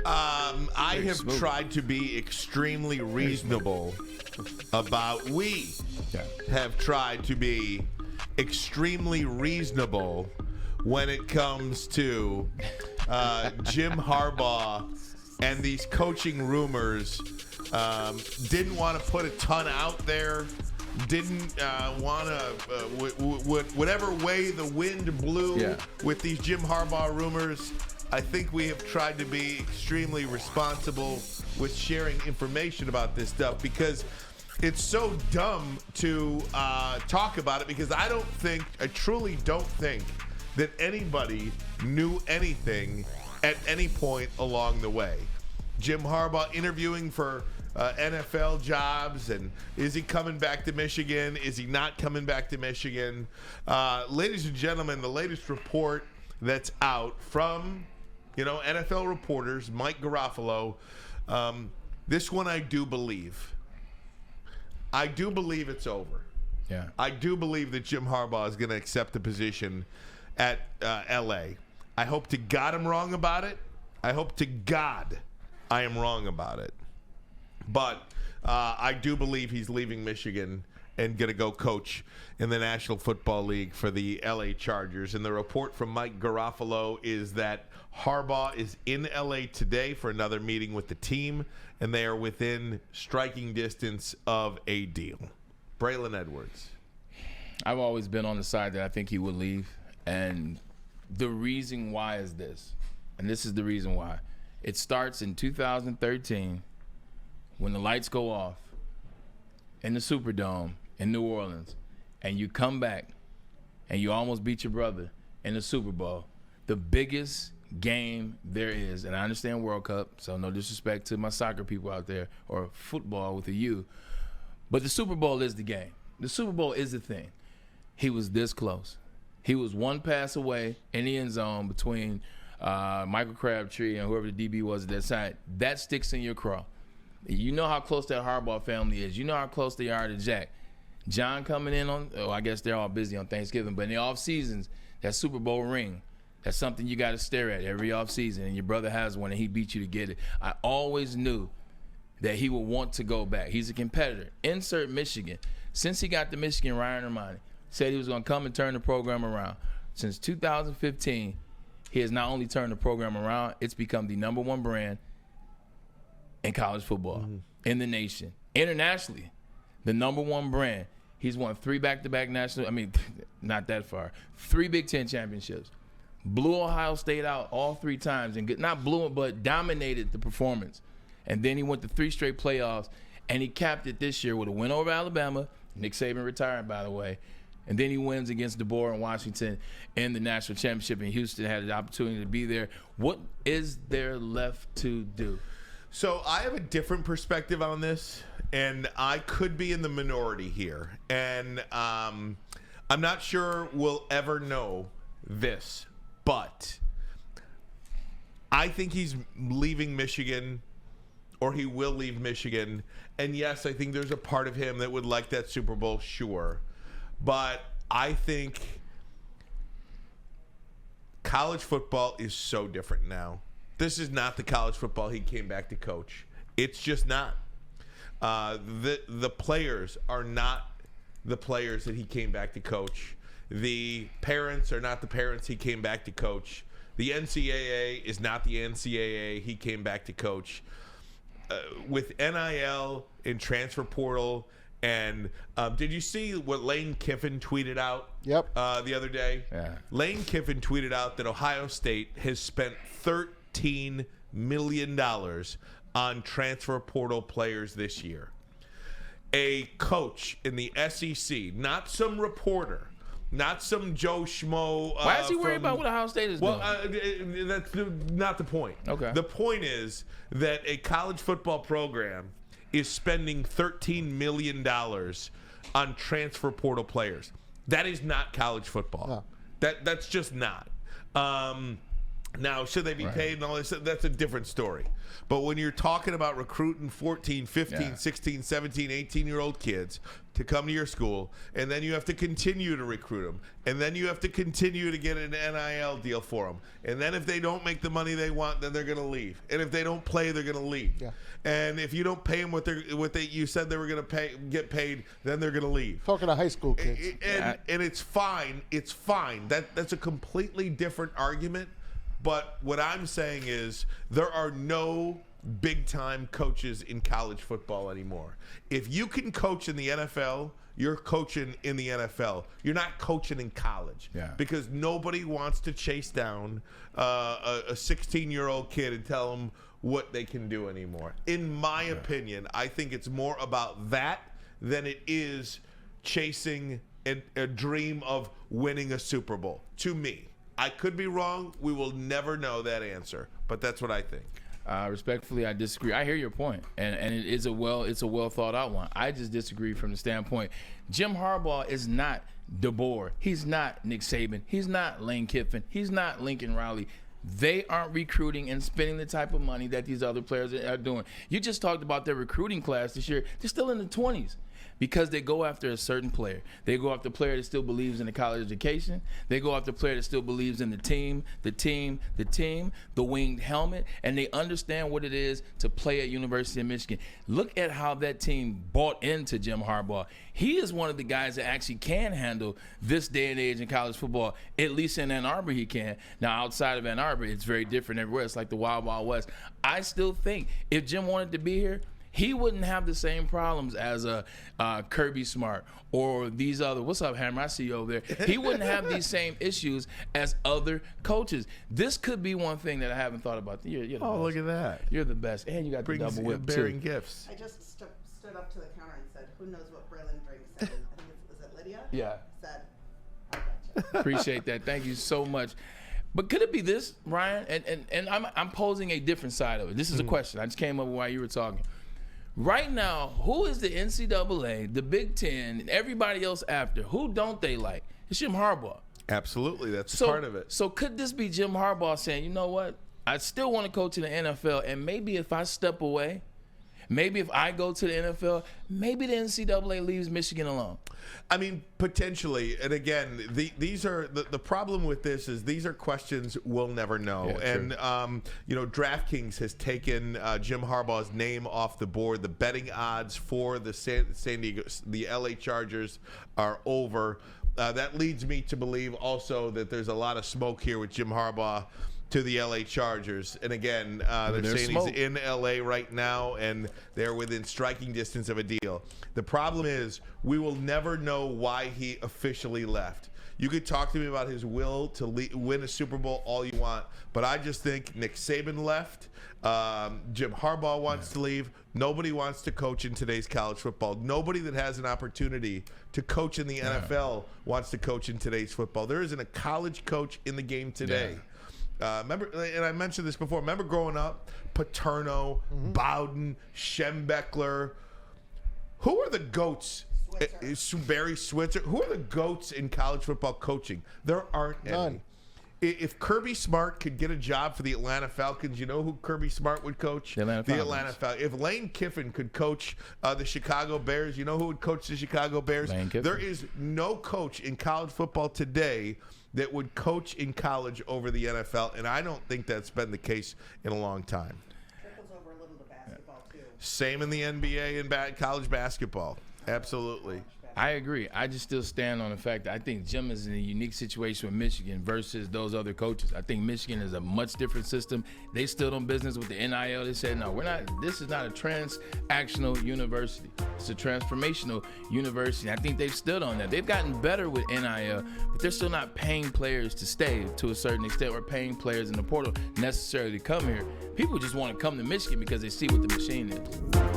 I have tried to be extremely reasonable about. We have tried to be extremely reasonable when it comes to Jim Harbaugh and these coaching rumors. Didn't want to put a ton out there. Didn't want to, whatever way the wind blew with these Jim Harbaugh rumors. I think we have tried to be extremely responsible with sharing information about this stuff because it's so dumb to talk about it because I truly don't think that anybody knew anything at any point along the way. Jim Harbaugh interviewing for NFL jobs, and is he coming back to Michigan? Is he not coming back to Michigan? Ladies and gentlemen, the latest report that's out from NFL reporters, Mike Garofalo. This one I do believe. I do believe it's over. Yeah. I do believe that Jim Harbaugh is going to accept the position at L.A. I hope to God I'm wrong about it. I hope to God I am wrong about it. But I do believe he's leaving Michigan and going to go coach in the National Football League for the L.A. Chargers. And the report from Mike Garofalo is that Harbaugh is in L.A. today for another meeting with the team, and they are within striking distance of a deal. Braylon Edwards. I've always been on the side that I think he would leave, and the reason why is this, and this is the reason why. It starts in 2013 when the lights go off in the Superdome in New Orleans, and you come back and you almost beat your brother in the Super Bowl, the biggest game there is. And I understand World Cup, so no disrespect to my soccer people out there, or football with a U, but the Super Bowl is the game. The Super Bowl is the thing. He was this close. He was one pass away in the end zone between Michael Crabtree and whoever the DB was at that side. That sticks in your craw. You know how close that Harbaugh family is. You know how close they are to Jack. John coming in on, I guess they're all busy on Thanksgiving, but in the off seasons, that Super Bowl ring, that's something you got to stare at every off season, and your brother has one, and he beat you to get it. I always knew that he would want to go back. He's a competitor. Insert Michigan. Since he got to Michigan, Ryan Ermanni said he was going to come and turn the program around. Since 2015, he has not only turned the program around, it's become the number one brand in college football, in the nation. Internationally, the number one brand. He's won 3 back-to-back national, not that far, 3 Big Ten championships. Blew Ohio State out all 3 times, and not blew it, but dominated the performance. And then he went to 3 straight playoffs, and he capped it this year with a win over Alabama. Nick Saban retired, by the way. And then he wins against DeBoer in Washington in the national championship, and Houston had the opportunity to be there. What is there left to do? So I have a different perspective on this, and I could be in the minority here. And I'm not sure we'll ever know this, but I think he's leaving Michigan, or he will leave Michigan. And yes, I think there's a part of him that would like that Super Bowl, sure. But I think college football is so different now. This is not the college football he came back to coach. It's just not. The players are not the players that he came back to coach. The parents are not the parents he came back to coach. The NCAA is not the NCAA he came back to coach. With NIL and transfer portal, and did you see what Lane Kiffin tweeted out? Yep. The other day? Yeah. Lane Kiffin tweeted out that Ohio State has spent $13 million on transfer portal players this year. A coach in the SEC, not some reporter, not some Joe Schmo. Why is he worried about what Ohio State is doing? Well, that's not the point. Okay. The point is that a college football program is spending $13 million on transfer portal players. That is not college football. No. That's just not. Now, should they be paid and all this? That's a different story. But when you're talking about recruiting 14, 15, 16, 17, 18-year-old kids to come to your school, and then you have to continue to recruit them, and then you have to continue to get an NIL deal for them, and then if they don't make the money they want, then they're going to leave. And if they don't play, they're going to leave. Yeah. And if you don't pay them what you said they were going to get paid, then they're going to leave. Talking to high school kids. And it's fine. It's fine. That's a completely different argument. But what I'm saying is there are no big-time coaches in college football anymore. If you can coach in the NFL, you're coaching in the NFL. You're not coaching in college. Yeah. Because nobody wants to chase down a 16-year-old kid and tell them what they can do anymore. In my opinion, I think it's more about that than it is chasing a dream of winning a Super Bowl, to me. I could be wrong. We will never know that answer, but that's what I think. Respectfully, I disagree. I hear your point, and it's a well thought out one. I just disagree from the standpoint. Jim Harbaugh is not DeBoer. He's not Nick Saban. He's not Lane Kiffin. He's not Lincoln Riley. They aren't recruiting and spending the type of money that these other players are doing. You just talked about their recruiting class this year. They're still in the 20s. Because they go after a certain player. They go after a player that still believes in the college education. They go after a player that still believes in the team, the winged helmet, and they understand what it is to play at University of Michigan. Look at how that team bought into Jim Harbaugh. He is one of the guys that actually can handle this day and age in college football, at least in Ann Arbor he can. Now, outside of Ann Arbor, it's very different everywhere. It's like the Wild Wild West. I still think if Jim wanted to be here, he wouldn't have the same problems as a Kirby Smart or these other. What's up, Hammer? I see you over there. He wouldn't have these same issues as other coaches. This could be one thing that I haven't thought about. You're the best. Look at that. You're the best, and you got the double whip bearing gifts. I just stood up to the counter and said, "Who knows what Braylon drinks?" And I think was it Lydia? Yeah. Said, "I got you." Appreciate that. Thank you so much. But could it be this, Ryan? And I'm posing a different side of it. This is a question. I just came up while you were talking. Right now, who is the NCAA, the Big Ten, and everybody else after? Who don't they like? It's Jim Harbaugh. Absolutely. That's part of it. So could this be Jim Harbaugh saying, you know what? I still want to coach in the NFL, and maybe if I step away, maybe if I go to the NFL, maybe the NCAA leaves Michigan alone. I mean, potentially. And again, these are the problem with this is these are questions we'll never know. Yeah, and DraftKings has taken Jim Harbaugh's name off the board. The betting odds for the LA Chargers are over. That leads me to believe also that there's a lot of smoke here with Jim Harbaugh to the LA Chargers. And again, they're saying he's in LA right now, and they're within striking distance of a deal. The problem is we will never know why he officially left. You could talk to me about his will to win a Super Bowl all you want, but I just think Nick Saban left. Jim Harbaugh wants to leave. Nobody wants to coach in today's college football. Nobody that has an opportunity to coach in the NFL wants to coach in today's football. There isn't a college coach in the game today. Remember, and I mentioned this before, remember growing up, Paterno, Bowden, Schembechler. Who are the GOATs? Barry Switzer. Who are the GOATs in college football coaching? There aren't any. If Kirby Smart could get a job for the Atlanta Falcons, you know who Kirby Smart would coach? The Atlanta Falcons. If Lane Kiffin could coach the Chicago Bears, you know who would coach the Chicago Bears? There is no coach in college football today that would coach in college over the NFL, and I don't think that's been the case in a long time. Trickles over a little to basketball, too. Same in the NBA and college basketball. Absolutely. I agree. I just still stand on the fact that I think Jim is in a unique situation with Michigan versus those other coaches. I think Michigan is a much different system. They still done business with the NIL. They said, no, we're not. This is not a transactional university. It's a transformational university. I think they've stood on that. They've gotten better with NIL, but they're still not paying players to stay to a certain extent or paying players in the portal necessarily to come here. People just want to come to Michigan because they see what the machine is.